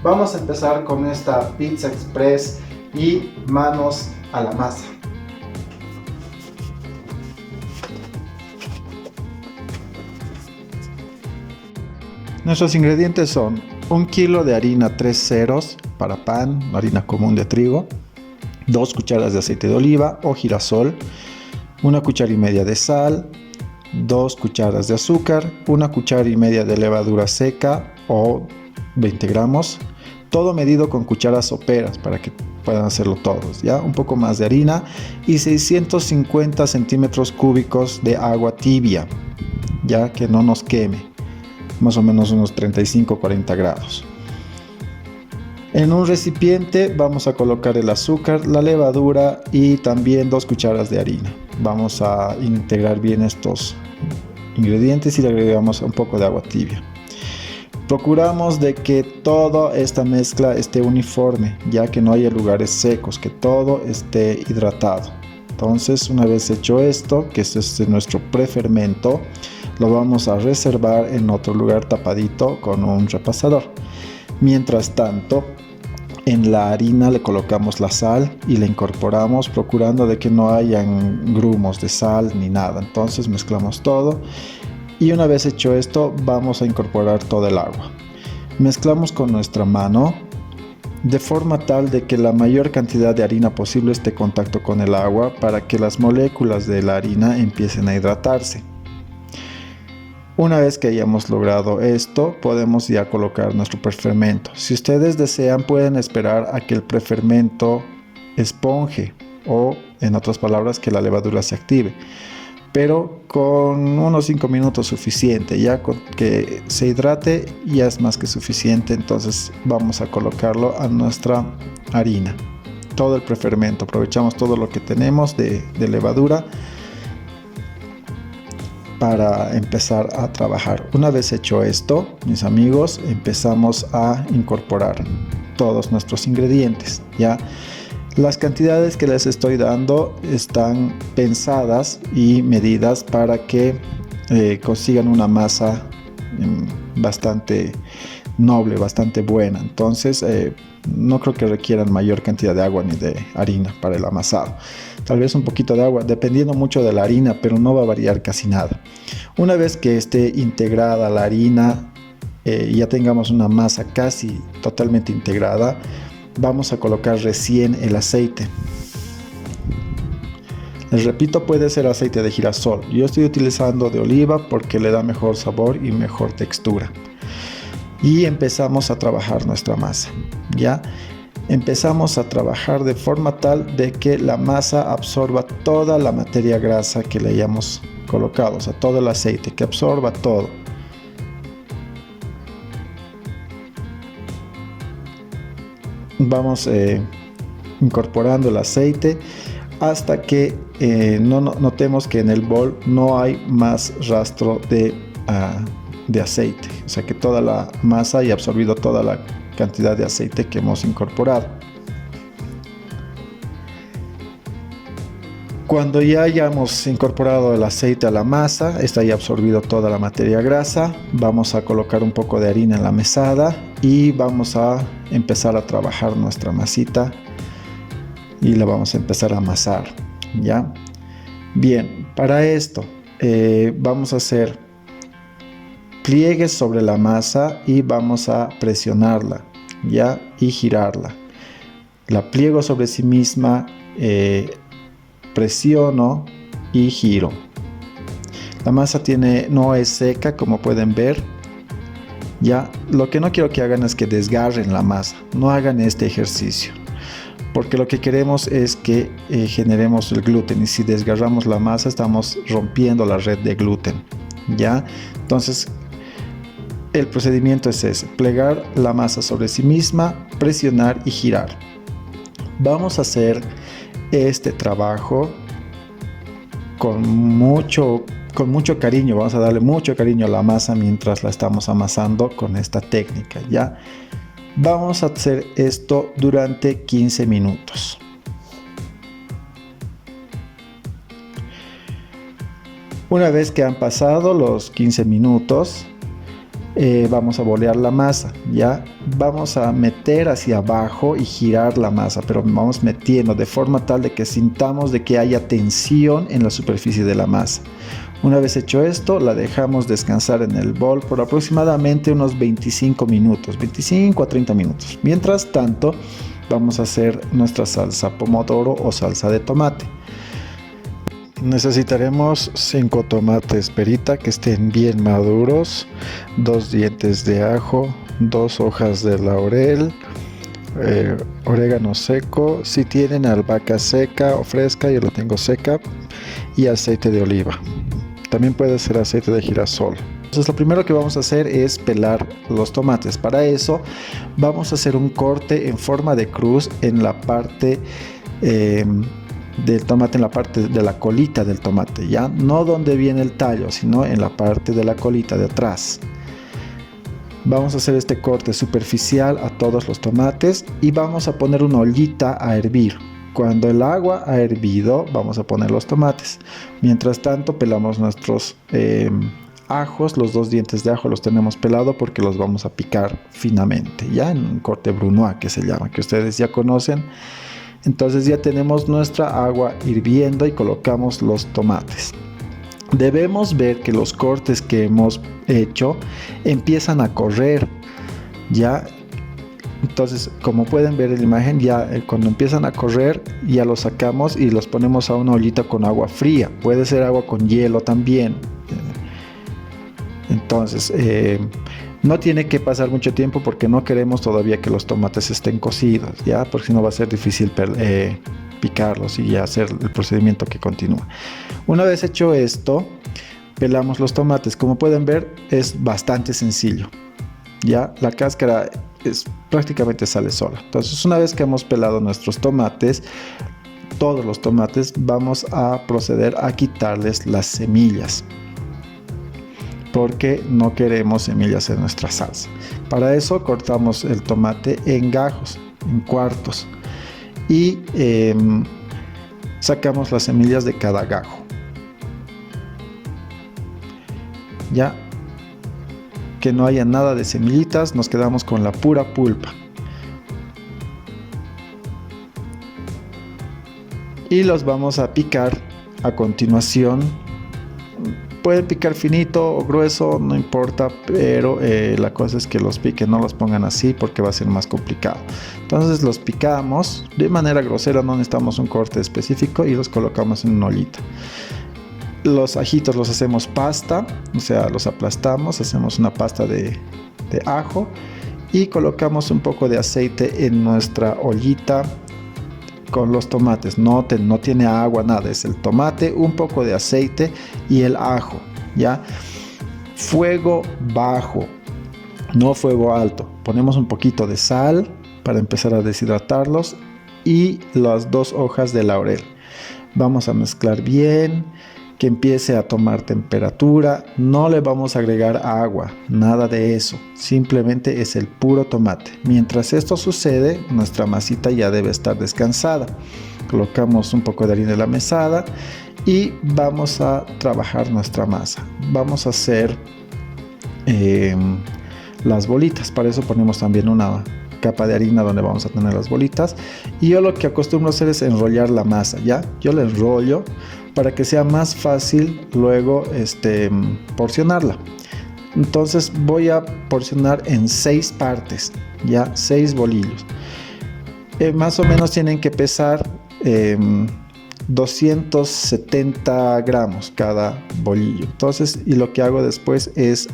Vamos a empezar con esta pizza express y manos a la masa. Nuestros ingredientes son 1 kilo de harina 3 ceros para pan, harina común de trigo, 2 cucharas de aceite de oliva o girasol, 1 cuchara y media de sal, 2 cucharas de azúcar, 1 cuchara y media de levadura seca o 20 gramos, todo medido con cucharas soperas para que puedan hacerlo todos, ¿ya? Un poco más de harina y 650 centímetros cúbicos de agua tibia, ya que no nos queme, más o menos unos 35-40 grados. En un recipiente vamos a colocar el azúcar, la levadura y también 2 cucharas de harina. Vamos a integrar bien estos ingredientes y le agregamos un poco de agua tibia. Procuramos de que toda esta mezcla esté uniforme, ya que no haya lugares secos, que todo esté hidratado. Entonces, una vez hecho esto, que este es nuestro prefermento, lo vamos a reservar en otro lugar tapadito con un repasador. Mientras tanto, en la harina le colocamos la sal y la incorporamos, procurando de que no hayan grumos de sal ni nada. Entonces mezclamos todo. Y una vez hecho esto, vamos a incorporar todo el agua. Mezclamos con nuestra mano de forma tal de que la mayor cantidad de harina posible esté en contacto con el agua para que las moléculas de la harina empiecen a hidratarse. Una vez que hayamos logrado esto, podemos ya colocar nuestro prefermento. Si ustedes desean, pueden esperar a que el prefermento esponje o, en otras palabras, que la levadura se active. Pero con unos 5 minutos suficiente, ya con que se hidrate ya es más que suficiente. Entonces vamos a colocarlo a nuestra harina, todo el prefermento, aprovechamos todo lo que tenemos de levadura para empezar a trabajar. Una vez hecho esto, mis amigos, empezamos a incorporar todos nuestros ingredientes, ¿ya? Las cantidades que les estoy dando están pensadas y medidas para que consigan una masa bastante noble, bastante buena. Entonces no creo que requieran mayor cantidad de agua ni de harina para el amasado. Tal vez un poquito de agua, dependiendo mucho de la harina, pero no va a variar casi nada. Una vez que esté integrada la harina, ya tengamos una masa casi totalmente integrada, vamos a colocar recién el aceite. Les repito, puede ser aceite de girasol. Yo estoy utilizando de oliva porque le da mejor sabor y mejor textura. Y empezamos a trabajar nuestra masa, ¿ya? Empezamos a trabajar de forma tal de que la masa absorba toda la materia grasa que le hayamos colocado, o sea, todo el aceite, que absorba todo. Vamos incorporando el aceite hasta que notemos que en el bol no hay más rastro de aceite, o sea que toda la masa haya absorbido toda la cantidad de aceite que hemos incorporado. Cuando ya hayamos incorporado el aceite a la masa, esta haya absorbido toda la materia grasa, vamos a colocar un poco de harina en la mesada y vamos a empezar a trabajar nuestra masita y la vamos a empezar a amasar, ¿ya? Bien, para esto vamos a hacer pliegues sobre la masa y vamos a presionarla, ¿ya? Y girarla. La pliego sobre sí misma, presiono y giro. La masa no es seca, como pueden ver, ¿ya? Lo que no quiero que hagan es que desgarren la masa. No hagan este ejercicio, porque lo que queremos es que generemos el gluten, y si desgarramos la masa estamos rompiendo la red de gluten, ¿ya? Entonces el procedimiento es ese: plegar la masa sobre sí misma, presionar y girar. Vamos a hacer este trabajo con mucho cariño. Vamos a darle mucho cariño a la masa mientras la estamos amasando con esta técnica, ¿ya? Vamos a hacer esto durante 15 minutos. Una vez que han pasado los 15 minutos, vamos a bolear la masa. Ya vamos a meter hacia abajo y girar la masa, pero vamos metiendo de forma tal de que sintamos de que haya tensión en la superficie de la masa. Una vez hecho esto, la dejamos descansar en el bol por aproximadamente unos 25 minutos, 25 a 30 minutos. Mientras tanto, vamos a hacer nuestra salsa pomodoro o salsa de tomate. Necesitaremos 5 tomates perita que estén bien maduros, 2 dientes de ajo, 2 hojas de laurel, orégano seco, si tienen albahaca seca o fresca, yo la tengo seca, y aceite de oliva. También puede ser aceite de girasol. Entonces lo primero que vamos a hacer es pelar los tomates. Para eso vamos a hacer un corte en forma de cruz en la parte del tomate, en la parte de la colita del tomate, ya no donde viene el tallo, sino en la parte de la colita de atrás. Vamos a hacer este corte superficial a todos los tomates y vamos a poner una ollita a hervir. Cuando el agua ha hervido, vamos a poner los tomates. Mientras tanto, pelamos nuestros ajos. Los 2 dientes de ajo los tenemos pelados porque los vamos a picar finamente, ya en un corte brunoise que se llama, que ustedes ya conocen. Entonces ya tenemos nuestra agua hirviendo y colocamos los tomates. Debemos ver que los cortes que hemos hecho empiezan a correr, ya. Entonces, como pueden ver en la imagen, ya cuando empiezan a correr, ya los sacamos y los ponemos a una ollita con agua fría. Puede ser agua con hielo también. Entonces, no tiene que pasar mucho tiempo porque no queremos todavía que los tomates estén cocidos, ya, porque si no va a ser difícil picarlos y hacer el procedimiento que continúa. Una vez hecho esto, pelamos los tomates. Como pueden ver, es bastante sencillo. Ya, la cáscara prácticamente sale sola. Entonces, una vez que hemos pelado nuestros tomates, todos los tomates, vamos a proceder a quitarles las semillas, porque no queremos semillas en nuestra salsa. Para eso cortamos el tomate en gajos, en cuartos, y sacamos las semillas de cada gajo. Ya que no haya nada de semillitas, nos quedamos con la pura pulpa. Y los vamos a picar a continuación. Pueden picar finito o grueso, no importa, pero la cosa es que los piquen, no los pongan así porque va a ser más complicado. Entonces los picamos de manera grosera, no necesitamos un corte específico, y los colocamos en una ollita. Los ajitos los hacemos pasta, o sea, los aplastamos, hacemos una pasta de ajo y colocamos un poco de aceite en nuestra ollita con los tomates. No tiene agua, nada, es el tomate, un poco de aceite y el ajo, ¿ya? Fuego bajo, no fuego alto. Ponemos un poquito de sal para empezar a deshidratarlos y las 2 hojas de laurel. Vamos a mezclar bien, que empiece a tomar temperatura. No le vamos a agregar agua, nada de eso, simplemente es el puro tomate. Mientras esto sucede, nuestra masita ya debe estar descansada. Colocamos un poco de harina de la mesada y vamos a trabajar nuestra masa. Vamos a hacer las bolitas. Para eso ponemos también una capa de harina donde vamos a tener las bolitas, y yo lo que acostumbro a hacer es enrollar la masa, ¿ya? Yo la enrollo para que sea más fácil luego porcionarla. Entonces voy a porcionar en 6 partes, ya, 6 bolillos. Más o menos tienen que pesar 270 gramos cada bolillo. Entonces, y lo que hago después es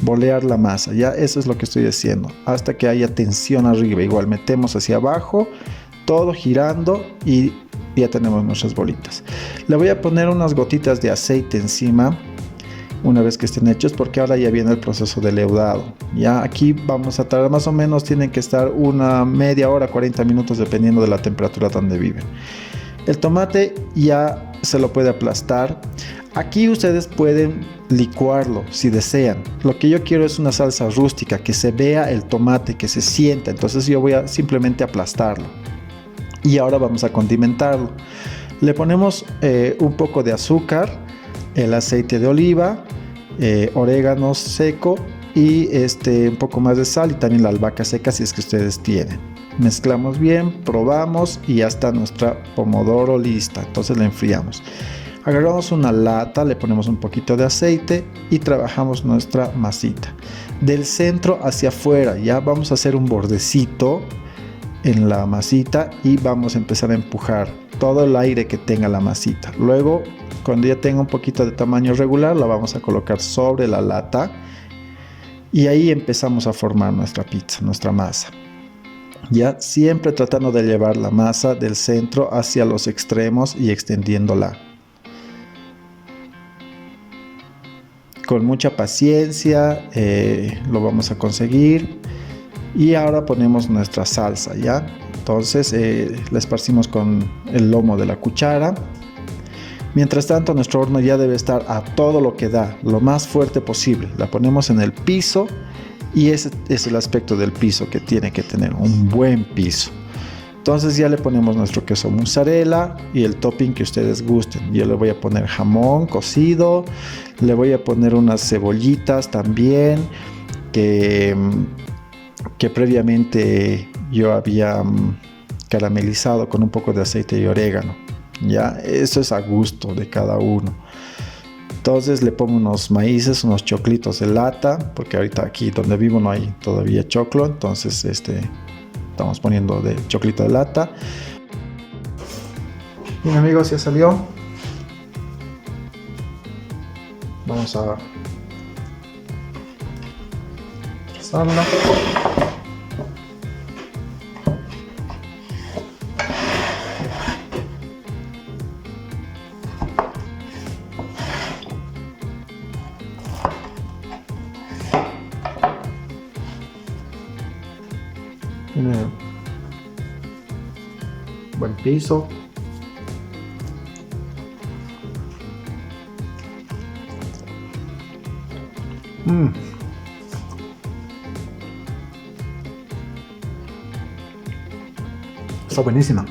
bolear la masa, ya, eso es lo que estoy haciendo hasta que haya tensión arriba. Igual metemos hacia abajo, todo girando, y ya tenemos nuestras bolitas. Le voy a poner unas gotitas de aceite encima una vez que estén hechos, porque ahora ya viene el proceso de leudado. Ya aquí vamos a tardar, más o menos tienen que estar una media hora, 40 minutos, dependiendo de la temperatura donde viven. El tomate ya se lo puede aplastar. Aquí ustedes pueden licuarlo si desean. Lo que yo quiero es una salsa rústica, que se vea el tomate, que se sienta. Entonces yo voy a simplemente aplastarlo. Y ahora vamos a condimentarlo. Le ponemos un poco de azúcar, el aceite de oliva, orégano seco y un poco más de sal y también la albahaca seca si es que ustedes tienen. Mezclamos bien, probamos y ya está nuestra pomodoro lista. Entonces la enfriamos. Agarramos una lata, le ponemos un poquito de aceite y trabajamos nuestra masita. Del centro hacia afuera, ya vamos a hacer un bordecito en la masita y vamos a empezar a empujar todo el aire que tenga la masita. Luego, cuando ya tenga un poquito de tamaño regular, la vamos a colocar sobre la lata y ahí empezamos a formar nuestra pizza, nuestra masa. Ya siempre tratando de llevar la masa del centro hacia los extremos y extendiéndola. Con mucha paciencia lo vamos a conseguir. Y ahora ponemos nuestra salsa, ¿ya? Entonces la esparcimos con el lomo de la cuchara. Mientras tanto, nuestro horno ya debe estar a todo lo que da, lo más fuerte posible. La ponemos en el piso y ese es el aspecto del piso que tiene que tener, un buen piso. Entonces ya le ponemos nuestro queso mozzarella y el topping que ustedes gusten. Yo le voy a poner jamón cocido, le voy a poner unas cebollitas también que previamente yo había caramelizado con un poco de aceite y orégano. Ya, eso es a gusto de cada uno. Entonces le pongo unos maíces, unos choclitos de lata, porque ahorita aquí donde vivo no hay todavía choclo, entonces estamos poniendo de choclito de lata. Bien amigos, ya salió. Vamos a pasarla. Tiene buen piso. Está buenísima.